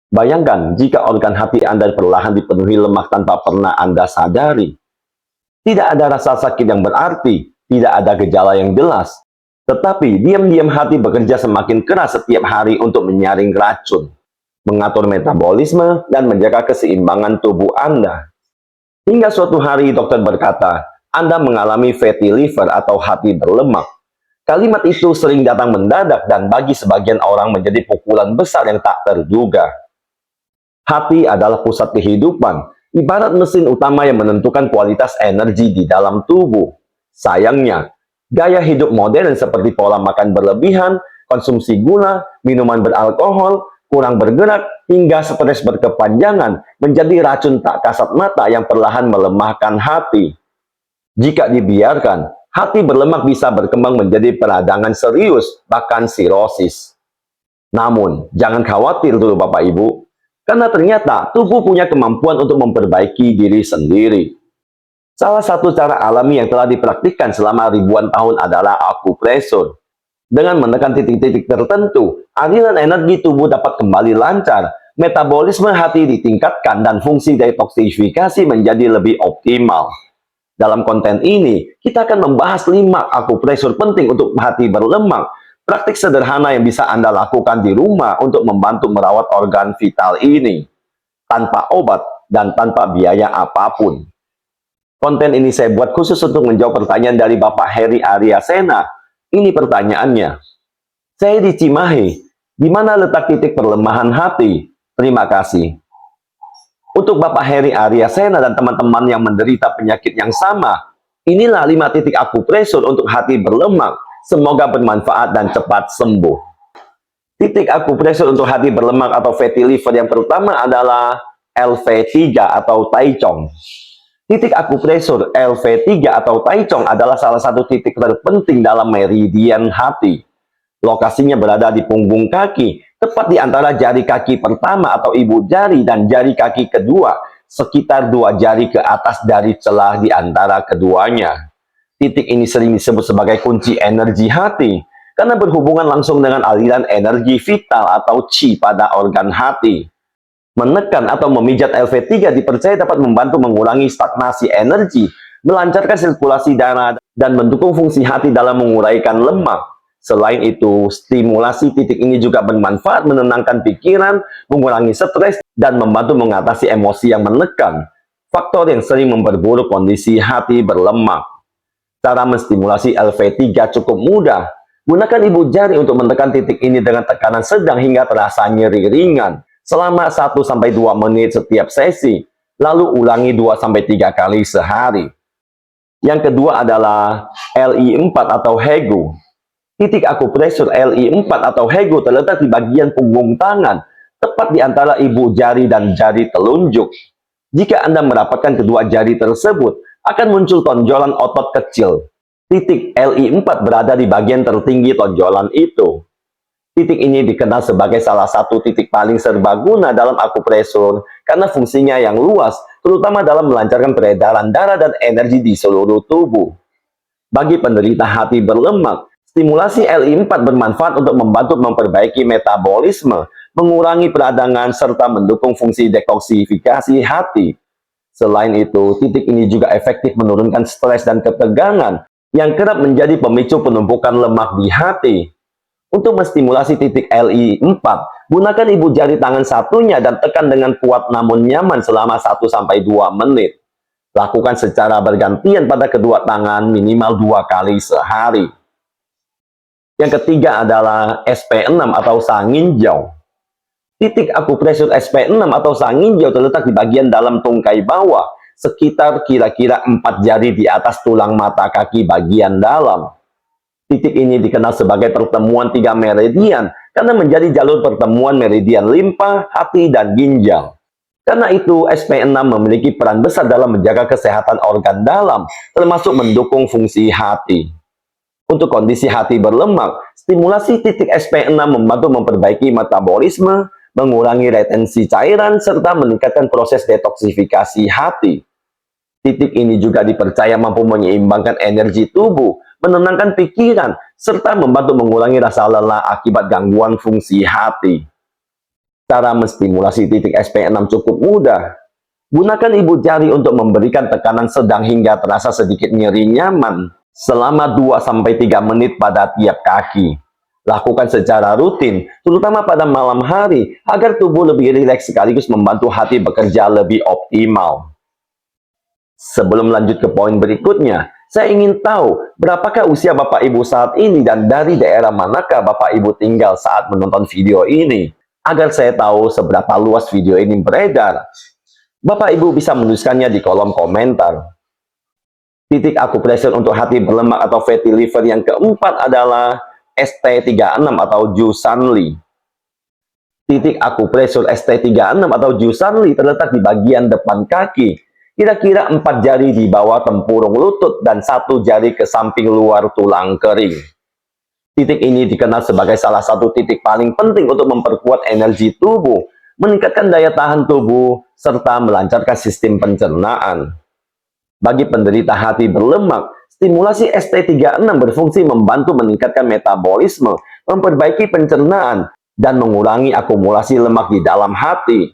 Bayangkan jika organ hati Anda perlahan dipenuhi lemak tanpa pernah Anda sadari. Tidak ada rasa sakit yang berarti, tidak ada gejala yang jelas. Tetapi diam-diam hati bekerja semakin keras setiap hari untuk menyaring racun, mengatur metabolisme, dan menjaga keseimbangan tubuh Anda. Hingga suatu hari dokter berkata, Anda mengalami fatty liver atau hati berlemak. Kalimat itu sering datang mendadak dan bagi sebagian orang menjadi pukulan besar yang tak terduga. Hati adalah pusat kehidupan, ibarat mesin utama yang menentukan kualitas energi di dalam tubuh. Sayangnya, gaya hidup modern seperti pola makan berlebihan, konsumsi gula, minuman beralkohol, kurang bergerak, hingga stres berkepanjangan menjadi racun tak kasat mata yang perlahan melemahkan hati. Jika dibiarkan, hati berlemak bisa berkembang menjadi peradangan serius, bahkan sirosis. Namun, jangan khawatir dulu Bapak Ibu, karena ternyata tubuh punya kemampuan untuk memperbaiki diri sendiri. Salah satu cara alami yang telah dipraktikkan selama ribuan tahun adalah akupresur. Dengan menekan titik-titik tertentu, aliran energi tubuh dapat kembali lancar, metabolisme hati ditingkatkan, dan fungsi detoksifikasi menjadi lebih optimal. Dalam konten ini, kita akan membahas 5 akupresur penting untuk hati berlemak, praktik sederhana yang bisa Anda lakukan di rumah untuk membantu merawat organ vital ini, tanpa obat dan tanpa biaya apapun. Konten ini saya buat khusus untuk menjawab pertanyaan dari Bapak Heri Aryasena. Ini pertanyaannya. Saya di Cimahi, di mana letak titik perlemahan hati? Terima kasih. Untuk Bapak Heri Aryasena dan teman-teman yang menderita penyakit yang sama, inilah 5 titik akupresur untuk hati berlemak. Semoga bermanfaat dan cepat sembuh. Titik akupresur untuk hati berlemak atau fatty liver yang pertama adalah LV3 atau Taichung. Titik akupresur LV3 atau Taichung adalah salah satu titik terpenting dalam meridian hati. Lokasinya berada di punggung kaki, tepat di antara jari kaki pertama atau ibu jari dan jari kaki kedua, sekitar 2 jari ke atas dari celah di antara keduanya. Titik ini sering disebut sebagai kunci energi hati, karena berhubungan langsung dengan aliran energi vital atau qi pada organ hati. Menekan atau memijat LV3 dipercaya dapat membantu mengurangi stagnasi energi, melancarkan sirkulasi darah, dan mendukung fungsi hati dalam menguraikan lemak. Selain itu, stimulasi titik ini juga bermanfaat menenangkan pikiran, mengurangi stres, dan membantu mengatasi emosi yang menekan, faktor yang sering memperburuk kondisi hati berlemak. Cara menstimulasi LV3 cukup mudah. Gunakan ibu jari untuk menekan titik ini dengan tekanan sedang hingga terasa nyeri ringan selama 1-2 menit setiap sesi, lalu ulangi 2-3 kali sehari. Yang kedua adalah LI4 atau Hegu. Titik akupresur LI4 atau Hegu terletak di bagian punggung tangan, tepat di antara ibu jari dan jari telunjuk. Jika Anda merapatkan kedua jari tersebut, akan muncul tonjolan otot kecil. Titik LI4 berada di bagian tertinggi tonjolan itu. Titik ini dikenal sebagai salah satu titik paling serbaguna dalam akupresur karena fungsinya yang luas, terutama dalam melancarkan peredaran darah dan energi di seluruh tubuh. Bagi penderita hati berlemak, stimulasi LI4 bermanfaat untuk membantu memperbaiki metabolisme, mengurangi peradangan, serta mendukung fungsi detoksifikasi hati. Selain itu, titik ini juga efektif menurunkan stres dan ketegangan yang kerap menjadi pemicu penumpukan lemak di hati. Untuk menstimulasi titik LI4, gunakan ibu jari tangan satunya dan tekan dengan kuat namun nyaman selama 1-2 menit. Lakukan secara bergantian pada kedua tangan minimal 2 kali sehari. Yang ketiga adalah SP6 atau sanginjau. Titik akupresur SP6 atau sanginjau terletak di bagian dalam tungkai bawah, sekitar kira-kira 4 jari di atas tulang mata kaki bagian dalam. Titik ini dikenal sebagai pertemuan 3 meridian karena menjadi jalur pertemuan meridian limpa, hati, dan ginjal. Karena itu, SP6 memiliki peran besar dalam menjaga kesehatan organ dalam, termasuk mendukung fungsi hati. Untuk kondisi hati berlemak, stimulasi titik SP6 membantu memperbaiki metabolisme, mengurangi retensi cairan, serta meningkatkan proses detoksifikasi hati. Titik ini juga dipercaya mampu menyeimbangkan energi tubuh, menenangkan pikiran, serta membantu mengurangi rasa lelah akibat gangguan fungsi hati. Cara menstimulasi titik SP6 cukup mudah. Gunakan ibu jari untuk memberikan tekanan sedang hingga terasa sedikit nyeri nyaman selama 2-3 menit pada tiap kaki. Lakukan secara rutin, terutama pada malam hari, agar tubuh lebih rileks sekaligus membantu hati bekerja lebih optimal. Sebelum lanjut ke poin berikutnya, saya ingin tahu berapakah usia Bapak Ibu saat ini dan dari daerah manakah Bapak Ibu tinggal saat menonton video ini, agar saya tahu seberapa luas video ini beredar. Bapak Ibu bisa menuliskannya di kolom komentar. Titik akupresur untuk hati berlemak atau fatty liver yang keempat adalah ST36 atau Jusanli. Titik akupresur ST36 atau Jusanli terletak di bagian depan kaki, kira-kira 4 jari di bawah tempurung lutut dan 1 jari ke samping luar tulang kering. Titik ini dikenal sebagai salah satu titik paling penting untuk memperkuat energi tubuh, meningkatkan daya tahan tubuh, serta melancarkan sistem pencernaan. Bagi penderita hati berlemak, stimulasi ST36 berfungsi membantu meningkatkan metabolisme, memperbaiki pencernaan, dan mengurangi akumulasi lemak di dalam hati.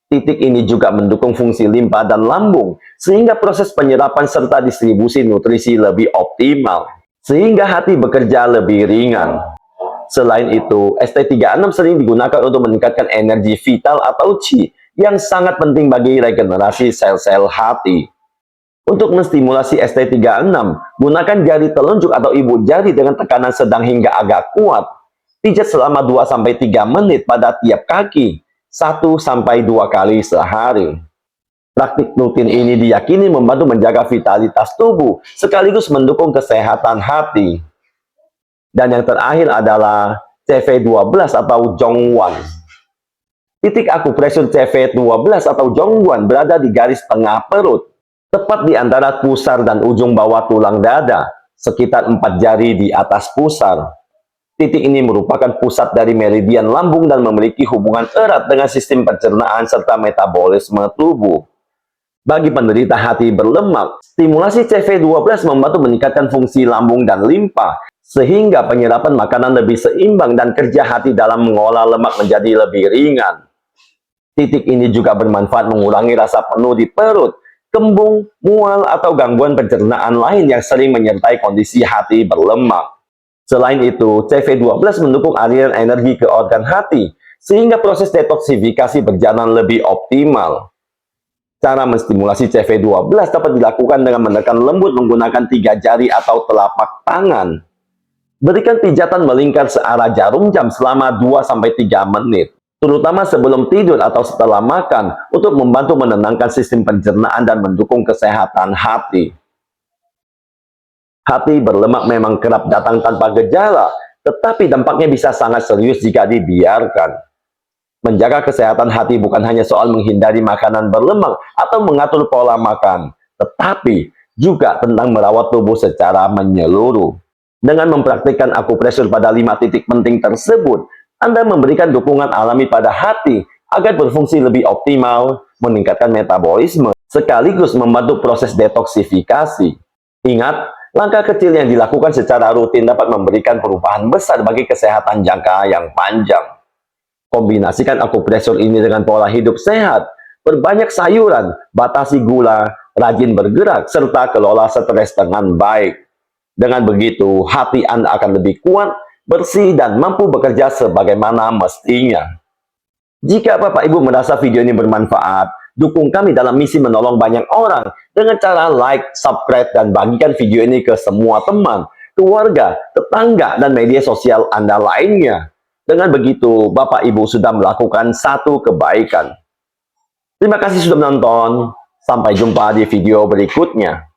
Titik ini juga mendukung fungsi limpa dan lambung, sehingga proses penyerapan serta distribusi nutrisi lebih optimal, sehingga hati bekerja lebih ringan. Selain itu, ST36 sering digunakan untuk meningkatkan energi vital atau Qi, yang sangat penting bagi regenerasi sel-sel hati. Untuk menstimulasi ST36, gunakan jari telunjuk atau ibu jari dengan tekanan sedang hingga agak kuat. Pijat selama 2-3 menit pada tiap kaki, 1-2 kali sehari. Praktik rutin ini diyakini membantu menjaga vitalitas tubuh, sekaligus mendukung kesehatan hati. Dan yang terakhir adalah CV12 atau Zhongguan. Titik akupresur CV12 atau Zhongguan berada di garis tengah perut, tepat di antara pusar dan ujung bawah tulang dada, sekitar 4 jari di atas pusar. Titik ini merupakan pusat dari meridian lambung dan memiliki hubungan erat dengan sistem pencernaan serta metabolisme tubuh. Bagi penderita hati berlemak, stimulasi CV12 membantu meningkatkan fungsi lambung dan limpa, sehingga penyerapan makanan lebih seimbang dan kerja hati dalam mengolah lemak menjadi lebih ringan. Titik ini juga bermanfaat mengurangi rasa penuh di perut, kembung, mual, atau gangguan pencernaan lain yang sering menyertai kondisi hati berlemak. Selain itu, CV12 mendukung aliran energi ke organ hati, sehingga proses detoksifikasi berjalan lebih optimal. Cara menstimulasi CV12 dapat dilakukan dengan menekan lembut menggunakan 3 jari atau telapak tangan. Berikan pijatan melingkar searah jarum jam selama 2-3 menit, terutama sebelum tidur atau setelah makan, untuk membantu menenangkan sistem pencernaan dan mendukung kesehatan hati. Hati berlemak memang kerap datang tanpa gejala, tetapi dampaknya bisa sangat serius jika dibiarkan. Menjaga kesehatan hati bukan hanya soal menghindari makanan berlemak atau mengatur pola makan, tetapi juga tentang merawat tubuh secara menyeluruh. Dengan mempraktikkan akupresur pada 5 titik penting tersebut, Anda memberikan dukungan alami pada hati agar berfungsi lebih optimal, meningkatkan metabolisme, sekaligus membantu proses detoksifikasi. Ingat, langkah kecil yang dilakukan secara rutin dapat memberikan perubahan besar bagi kesehatan jangka yang panjang. Kombinasikan akupresur ini dengan pola hidup sehat, berbanyak sayuran, batasi gula, rajin bergerak, serta kelola stres dengan baik. Dengan begitu, hati Anda akan lebih kuat, bersih, dan mampu bekerja sebagaimana mestinya. Jika Bapak Ibu merasa video ini bermanfaat, dukung kami dalam misi menolong banyak orang dengan cara like, subscribe, dan bagikan video ini ke semua teman, keluarga, tetangga, dan media sosial Anda lainnya. Dengan begitu, Bapak Ibu sudah melakukan satu kebaikan. Terima kasih sudah menonton. Sampai jumpa di video berikutnya.